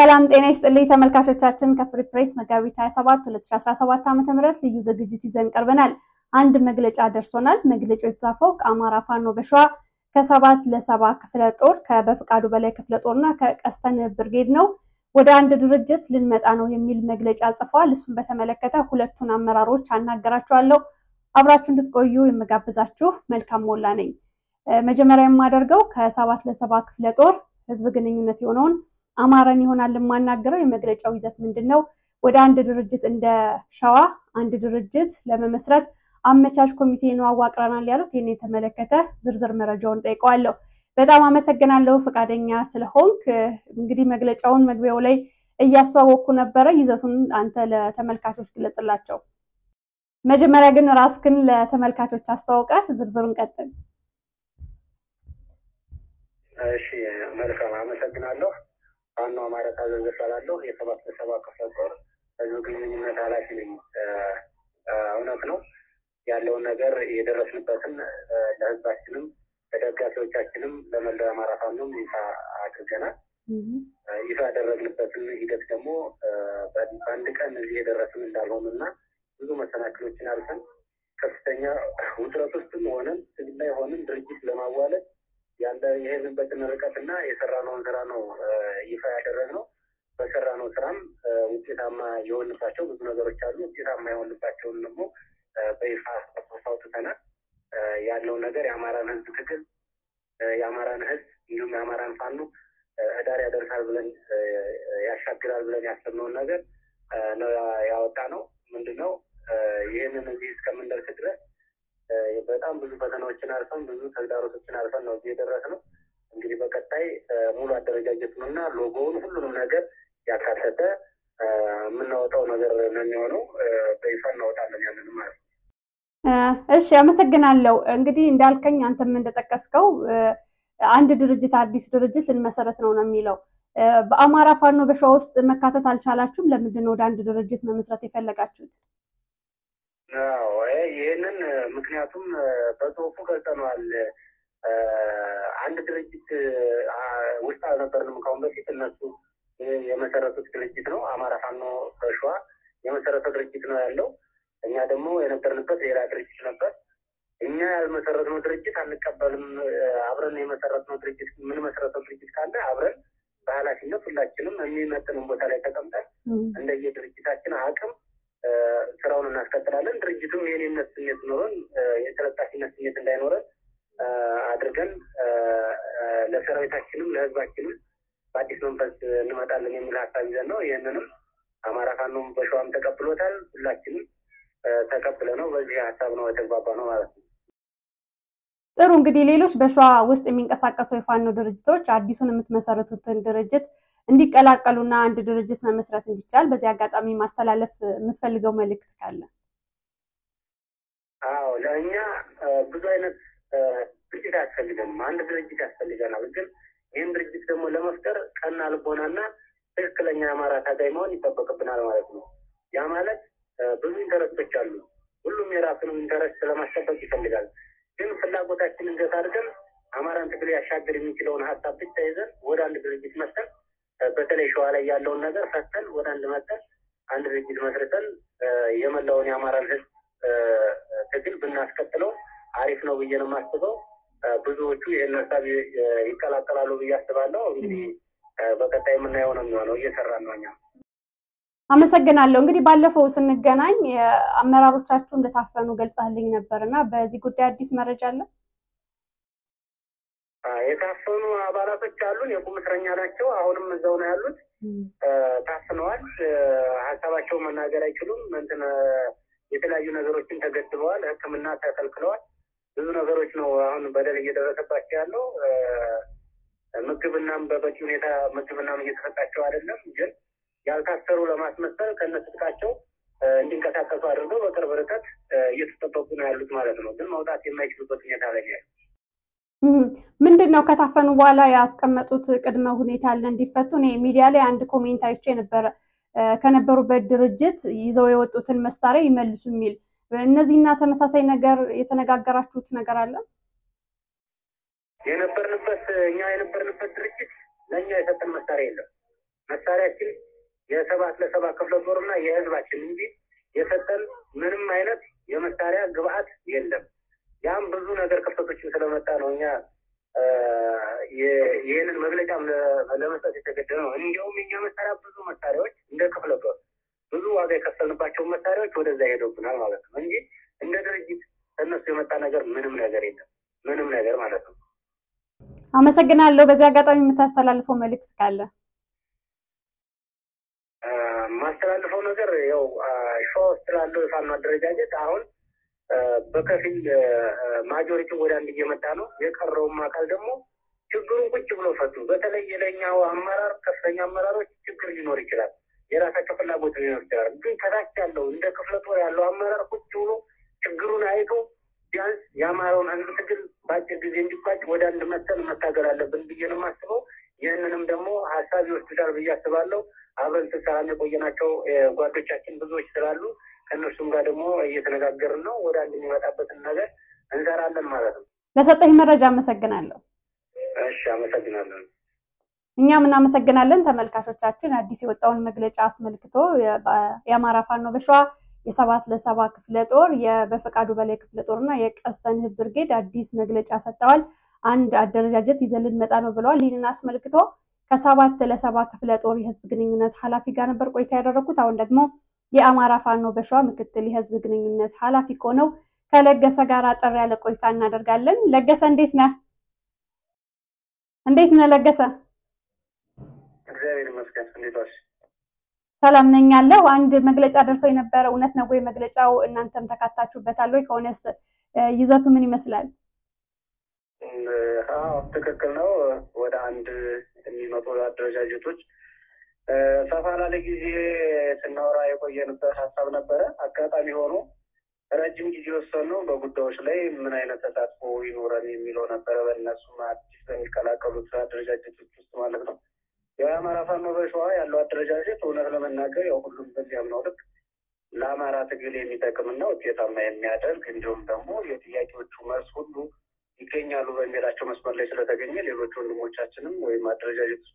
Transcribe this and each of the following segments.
ሰላም ጤና ይስጥልኝ ተመልካቾቻችን ከፍሪ ፕሬስ መጋቢት 27 2017 ዓ.ም ልዩ ዝግጅት ይዘን ቀርበናል። አንድ መግለጫ ደርሶናል። መግለጫው የተጻፈው ከአማራ ፋኖ በሸዋ ከ7 ለ7 ክፍለ ጦር ከበፍቃዱ በላይ ክፍለ ጦርና ከቀስተን ብርጌድ ነው። ወደ አንድ ድርጅት ልንመጣ ነው የሚል መግለጫ ጽፈዋል። እሱን በተመለከተ ሁለቱን አመራሮች አናገራቸዋለሁ። አብራችሁ እንድትቆዩ የምጋብዛችሁ መልካም ሞላ ነኝ። መጀመሪያ የማደርገው ከ7 ለ7 ክፍለ ጦር ህዝብ ግንኙነት የሆነውን አማራን ይሆናል የማናገረው የመግለጫው ይዘት ምንድነው? ወደ አንድ ድርጅት እንደ ሸዋ አንድ ድርጅት ለመመስረት አመቻች ኮሚቴ ነው አዋቅረናል ያሉት። ይሄን የተመለከተ ዝርዝር መረጃውን ጠይቀዋለሁ። በጣም አመሰግናለሁ ፈቃደኛ ስለሆንክ። እንግዲህ መግለጫውን መግቢያው ላይ እያስተዋወቅኩ ነበረ። ይዘቱን አንተ ለተመልካቾች ግለጽላቸው። መጀመሪያ ግን ራስክን ለተመልካቾች አስተዋውቀህ ዝርዝሩን ቀጥል። እሺ መልካም አመሰግናለሁ። ፋኖ አማራ ታዘዘ እባላለሁ። የ7 ለ7 ክፍለ ጦር ህዝብ ግንኙነት ኃላፊ ነኝ። እውነት ነው ያለውን ነገር የደረስንበትን ለህዝባችንም ለደጋፊዎቻችንም ለመላው አማራ ፋኖም ይፋ አድርገናል። ይፋ ያደረግንበትን ሂደት ደግሞ በአንድ ቀን እዚህ የደረስን እንዳልሆኑና ብዙ መሰናክሎችን አልፈን ከፍተኛ ውጥረት ውስጥም ሆነን ትግል ላይ ሆነን ድርጅት ለማዋለድ ያለ የሄድንበትን ርቀትና የሰራነውን ስራ ነው ይፋ ያደረግነው። በሰራነው ስራም ውጤታማ የሆንባቸው ብዙ ነገሮች አሉ። ውጤታማ የሆንባቸውን ደግሞ በይፋ አውጥተናል። ያለው ነገር የአማራን ህዝብ ትግል የአማራን ህዝብ እንዲሁም የአማራን ፋኖ እዳር ያደርሳል ብለን ያሻግራል ብለን ያሰብነውን ነገር ነው ያወጣ ነው። ምንድነው ይህንን እዚህ እስከምንደርስ ድረስ በጣም ብዙ ፈተናዎችን አልፈን ብዙ ተግዳሮቶችን አልፈን ነው እዚህ የደረስነው። እንግዲህ በቀጣይ ሙሉ አደረጃጀቱንና ሎጎውን ሁሉንም ነገር ያካተተ የምናወጣው ነገር ነው የሚሆነው። በይፋ እናወጣለን ያንን ማለት ነው። እሺ አመሰግናለሁ። እንግዲህ እንዳልከኝ አንተም እንደጠቀስከው አንድ ድርጅት አዲስ ድርጅት ልንመሰረት ነው የሚለው። በአማራ ፋኖ በሸዋ ውስጥ መካተት አልቻላችሁም? ለምንድን ነው ወደ አንድ ድርጅት መመስረት የፈለጋችሁት? ይህንን ምክንያቱም በጽሁፉ ገልጸነዋል። አንድ ድርጅት ውስጥ አልነበርንም ከአሁን በፊት። እነሱ የመሰረቱት ድርጅት ነው። አማራ ፋኖ በሸዋ የመሰረተው ድርጅት ነው ያለው። እኛ ደግሞ የነበርንበት ሌላ ድርጅት ነበር። እኛ ያልመሰረትነው ድርጅት አንቀበልም። አብረን የመሰረትነው ድርጅት የምንመሰረተው ድርጅት ካለ አብረን በኃላፊነት ሁላችንም የሚመጥንን ቦታ ላይ ተቀምጠን እንደየ ድርጅታችን አቅም ስራውን እናስቀጥላለን። ድርጅቱም የኔነት ስሜት ኖረን የተለጣፊነት ስሜት እንዳይኖረን አድርገን ለሰራዊታችንም ለህዝባችንም በአዲስ መንፈስ እንመጣለን የሚል ሀሳብ ይዘን ነው። ይህንንም አማራ ፋኖም በሸዋም ተቀብሎታል። ሁላችንም ተቀብለ ነው በዚህ ሀሳብ ነው የተግባባ ነው ማለት ነው። ጥሩ። እንግዲህ ሌሎች በሸዋ ውስጥ የሚንቀሳቀሱ የፋኖ ድርጅቶች አዲሱን የምትመሰረቱትን ድርጅት እንዲቀላቀሉና አንድ ድርጅት መመስረት እንዲቻል በዚህ አጋጣሚ ማስተላለፍ የምትፈልገው መልእክት ካለ? አዎ ለእኛ ብዙ አይነት ድርጅት አያስፈልገንም። አንድ ድርጅት ያስፈልገናል። ግን ይህን ድርጅት ደግሞ ለመፍጠር ቀና ልቦናና ትክክለኛ የአማራ ታጋይ መሆን ይጠበቅብናል ማለት ነው። ያ ማለት ብዙ ኢንተረስቶች አሉ። ሁሉም የራሱን ኢንተረስት ለማስጠበቅ ይፈልጋል። ግን ፍላጎታችንን ገታ አድርገን አማራን ትግል ያሻገር የሚችለውን ሀሳብ ብቻ ይዘን ወደ አንድ ድርጅት መጥተን በተለይ ሸዋ ላይ ያለውን ነገር ፈተን ወደ አንድ መጥተን አንድ ድርጅት መስርተን የመላውን የአማራን ህዝብ ትግል ብናስቀጥለው አሪፍ ነው ብዬ ነው የማስበው። ብዙዎቹ ይህን ሀሳብ ይቀላቀላሉ ብዬ አስባለሁ። እንግዲህ በቀጣይ የምናየው ነው የሚሆነው። እየሰራን ነው እኛ። አመሰግናለሁ። እንግዲህ ባለፈው ስንገናኝ አመራሮቻችሁ እንደታፈኑ ገልጸህልኝ ነበርና በዚህ ጉዳይ አዲስ መረጃ አለ? የታፈኑ አባላቶች አሉን። የቁም እስረኛ ናቸው። አሁንም እዛው ነው ያሉት። ታፍነዋል። ሀሳባቸው መናገር አይችሉም። የተለያዩ ነገሮችን ተገድበዋል። ሕክምና ተከልክለዋል። ብዙ ነገሮች ነው አሁን በደል እየደረሰባቸው ያለው። ምግብናም በበቂ ሁኔታ ምግብናም እየተሰጣቸው አይደለም። ግን ያልታሰሩ ለማስመሰል ከነስጥቃቸው እንዲንቀሳቀሱ አድርገው በቅርብ ርቀት እየተጠበቁ ነው ያሉት ማለት ነው። ግን መውጣት የማይችሉበት ሁኔታ ላይ ነው። ምንድነው ከታፈኑ በኋላ ያስቀመጡት ቅድመ ሁኔታ አለ እንዲፈቱ? እኔ ሚዲያ ላይ አንድ ኮሜንት አይቼ ነበር፣ ከነበሩበት ድርጅት ይዘው የወጡትን መሳሪያ ይመልሱ የሚል። እነዚህና ተመሳሳይ ነገር የተነጋገራችሁት ነገር አለ? እኛ የነበርንበት ድርጅት ለእኛ የሰጠን መሳሪያ የለም። መሳሪያችን የሰባት ለሰባ ክፍለ ጦርና የህዝባችን እንጂ የሰጠን ምንም አይነት የመሳሪያ ግብአት የለም። ያም ብዙ ነገር ክፍተቶችን ስለመጣ ነው እኛ ይህንን መግለጫ ለመስጠት የተገደደ ነው። እንዲያውም የኛ መሳሪያ ብዙ መሳሪያዎች እንደ ክፍለ ጦር ብዙ ዋጋ የከፈልንባቸው መሳሪያዎች ወደዛ ሄደውብናል ማለት ነው እንጂ እንደ ድርጅት ከእነሱ የመጣ ነገር ምንም ነገር የለም። ምንም ነገር ማለት ነው። አመሰግናለሁ። በዚህ አጋጣሚ የምታስተላልፈው መልዕክት ካለ? ማስተላልፈው ነገር ያው ሸዋ ውስጥ ላለው የፋኖ አደረጃጀት አሁን በከፊል ማጆሪቲ ወደ አንድ እየመጣ ነው። የቀረውም አካል ደግሞ ችግሩን ቁጭ ብሎ ፈቱ። በተለይ የላይኛው አመራር ከፍተኛ አመራሮች ችግር ሊኖር ይችላል፣ የራሳቸው ፍላጎት ሊኖር ይችላል። ግን ከታች ያለው እንደ ክፍለ ጦር ያለው አመራር ቁጭ ብሎ ችግሩን አይቶ ቢያንስ የአማራውን ህዝብ ትግል በአጭር ጊዜ እንዲቋጭ ወደ አንድ መተን መታገል አለብን ብዬ ነው የማስበው። ይህንንም ደግሞ ሀሳብ ይወስዱታል ብዬ አስባለሁ። አብረን ስንሰራም የቆየናቸው ጓዶቻችን ብዙዎች ስላሉ ከእነርሱም ጋር ደግሞ እየተነጋገርን ነው። ወደ አንድ የሚመጣበትን ነገር እንሰራለን ማለት ነው። ለሰጠኝ መረጃ አመሰግናለሁ። እሺ፣ አመሰግናለሁ። እኛም እናመሰግናለን። ተመልካቾቻችን አዲስ የወጣውን መግለጫ አስመልክቶ የአማራ ፋኖ በሸዋ የሰባት ለሰባ ክፍለ ጦር የበፈቃዱ በላይ ክፍለ ጦርና የቀስተንህ ብርጌድ አዲስ መግለጫ ሰጥተዋል። አንድ አደረጃጀት ይዘን ልንመጣ ነው ብለዋል። ይህንን አስመልክቶ ከሰባት ለሰባ ክፍለ ጦር የህዝብ ግንኙነት ኃላፊ ጋር ነበር ቆይታ ያደረኩት። አሁን ደግሞ የአማራ ፋኖ በሸዋ ምክትል የህዝብ ግንኙነት ኃላፊ ሆነው ከለገሰ ጋር አጠር ያለ ቆይታ እናደርጋለን። ለገሰ እንዴት ነህ? ለገሰ? እግዚአብሔር ይመስገን። እንዴት ዋልሽ? ሰላም ነኝ ያለው። አንድ መግለጫ ደርሶ የነበረ እውነት ነው ወይ? መግለጫው እናንተም ተካታችሁበታል ወይ? ከሆነስ ይዘቱ ምን ይመስላል? ትክክል ነው። ወደ አንድ የሚመጡ አደረጃጀቶች ሰፋ ላለ ጊዜ ስናወራ የቆየንበት ሀሳብ ነበረ። አጋጣሚ ሆኖ ረጅም ጊዜ ወሰነው በጉዳዮች ላይ ምን አይነት ተሳትፎ ይኖረን የሚለው ነበረ። በእነሱም አዲስ በሚቀላቀሉት አደረጃጀቶች ውስጥ ማለት ነው። የአማራ ፋኖ በሸዋ ያለው አደረጃጀት እውነት ለመናገር ያው ሁሉም በዚያምነው ልክ ለአማራ ትግል የሚጠቅምና ውጤታማ የሚያደርግ እንዲሁም ደግሞ የጥያቄዎቹ መልስ ሁሉ ይገኛሉ በሚላቸው መስመር ላይ ስለተገኘ ሌሎች ወንድሞቻችንም ወይም አደረጃጀት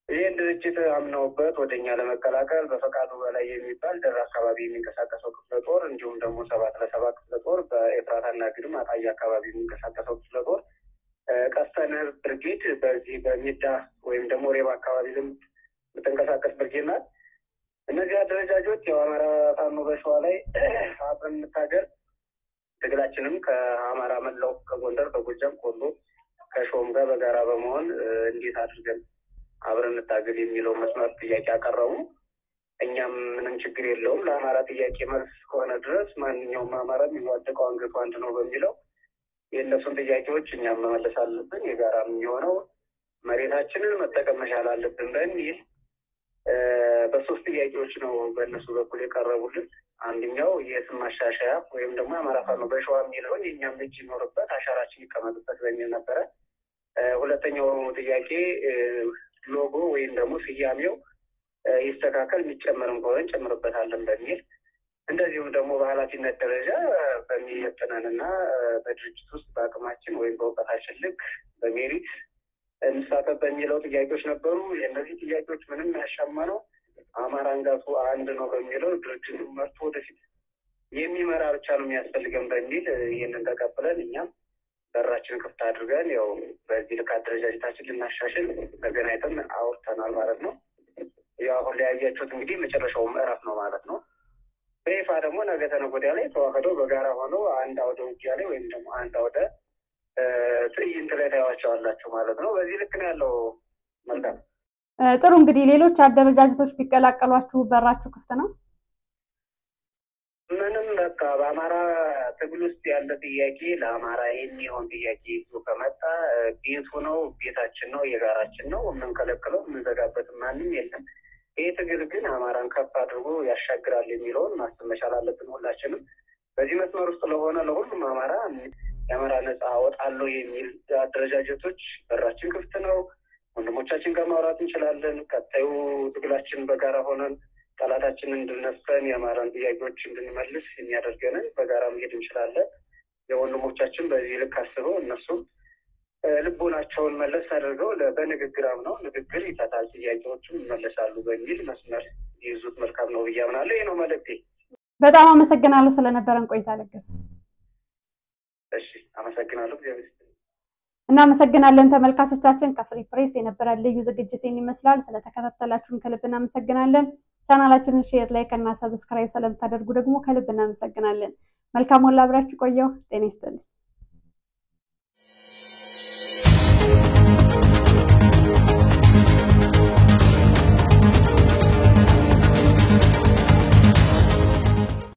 ይህን ድርጅት አምነውበት ወደኛ ለመቀላቀል በፈቃዱ በላይ የሚባል ደራ አካባቢ የሚንቀሳቀሰው ክፍለ ጦር እንዲሁም ደግሞ ሰባት ለሰባ ክፍለ ጦር በኤፍራታና ግድም አጣዬ አካባቢ የሚንቀሳቀሰው ክፍለ ጦር ቀስተንህ ብርጌድ በዚህ በሚዳ ወይም ደግሞ ሬባ አካባቢ የምትንቀሳቀስ ብርጌድ ናት። እነዚህ አደረጃጆች የአማራ ፋኖ በሸዋ ላይ አብረን እንታገል ትግላችንም ከአማራ መላው ከጎንደር፣ ከጎጃም፣ ከወሎ፣ ከሾም ጋር በጋራ በመሆን እንዴት አድርገን አብረን እንታገል የሚለው መስመር ጥያቄ አቀረቡ። እኛም ምንም ችግር የለውም ለአማራ ጥያቄ መልስ ከሆነ ድረስ ማንኛውም አማራ የሚዋደቀው አንገቱ አንድ ነው በሚለው የእነሱን ጥያቄዎች እኛም መመለስ አለብን፣ የጋራ የሚሆነው መሬታችንን መጠቀም መቻል አለብን በሚል በሶስት ጥያቄዎች ነው በእነሱ በኩል የቀረቡልን። አንደኛው የስም ማሻሻያ ወይም ደግሞ የአማራ ፋኖ በሸዋ የሚለውን የእኛም እጅ ይኖርበት አሻራችን ይቀመጥበት በሚል ነበረ። ሁለተኛው ጥያቄ ሎጎ ወይም ደግሞ ስያሜው ይስተካከል፣ የሚጨመርም ከሆነ እንጨምርበታለን በሚል እንደዚሁም ደግሞ በኃላፊነት ደረጃ በሚመጥነንና በድርጅት ውስጥ በአቅማችን ወይም በእውቀታችን ልክ በሜሪት እንሳተፍ በሚለው ጥያቄዎች ነበሩ። የእነዚህ ጥያቄዎች ምንም ያሻማ ነው አማራ አንጋቱ አንድ ነው በሚለው ድርጅቱን መርቶ ወደፊት የሚመራ ብቻ ነው የሚያስፈልገን በሚል ይህንን ተቀብለን እኛም በራችን ክፍት አድርገን ያው በዚህ ልክ አደረጃጀታችን ልናሻሽል ተገናኝተን አውርተናል ማለት ነው። ያው አሁን ላይ ያያችሁት እንግዲህ መጨረሻው ምዕራፍ ነው ማለት ነው። በይፋ ደግሞ ነገ ተነገ ወዲያ ላይ ተዋህደው በጋራ ሆነው አንድ አውደ ውጊያ ላይ ወይም ደግሞ አንድ አውደ ትዕይንት ላይ ታያቸዋላችሁ ማለት ነው። በዚህ ልክ ነው ያለው። መልካም ጥሩ። እንግዲህ ሌሎች አደረጃጀቶች ቢቀላቀሏችሁ በራችሁ ክፍት ነው? ምንም በቃ በአማራ ትግል ውስጥ ያለ ጥያቄ ለአማራ የሚሆን ጥያቄ ይዞ ከመጣ ቤቱ ነው፣ ቤታችን ነው፣ የጋራችን ነው። የምንከለክለው የምንዘጋበት ማንም የለም። ይህ ትግል ግን አማራን ከፍ አድርጎ ያሻግራል የሚለውን ማሰብ መቻል አለብን ሁላችንም። በዚህ መስመር ውስጥ ለሆነ ለሁሉም አማራ የአማራ ነፃ አወጣለሁ የሚል አደረጃጀቶች በራችን ክፍት ነው። ወንድሞቻችን ጋር ማውራት እንችላለን። ቀጣዩ ትግላችን በጋራ ሆነን ጠላታችንን እንድነስተን የአማራን ጥያቄዎች እንድንመልስ የሚያደርገንን በጋራ መሄድ እንችላለን። የወንድሞቻችን በዚህ ልክ አስበው እነሱም ልቦናቸውን መለስ አድርገው በንግግር ነው ንግግር ይፈታል ጥያቄዎቹም ይመለሳሉ በሚል መስመር ይዙት መልካም ነው ብዬ አምናለሁ። ይሄ ነው መልእክቴ። በጣም አመሰግናለሁ ስለነበረን ቆይታ ለገሰ። እሺ አመሰግናለሁ። እናመሰግናለን ተመልካቾቻችን። ከፍሪ ፕሬስ የነበረ ልዩ ዝግጅት ይመስላል። ስለተከታተላችሁን ከልብ እናመሰግናለን። ቻናላችንን ሼር፣ ላይክ እና ሰብስክራይብ ስለምታደርጉ ደግሞ ከልብ እናመሰግናለን። መልካም ሁሉ አብራችሁ ቆየው። ጤና ይስጥልኝ።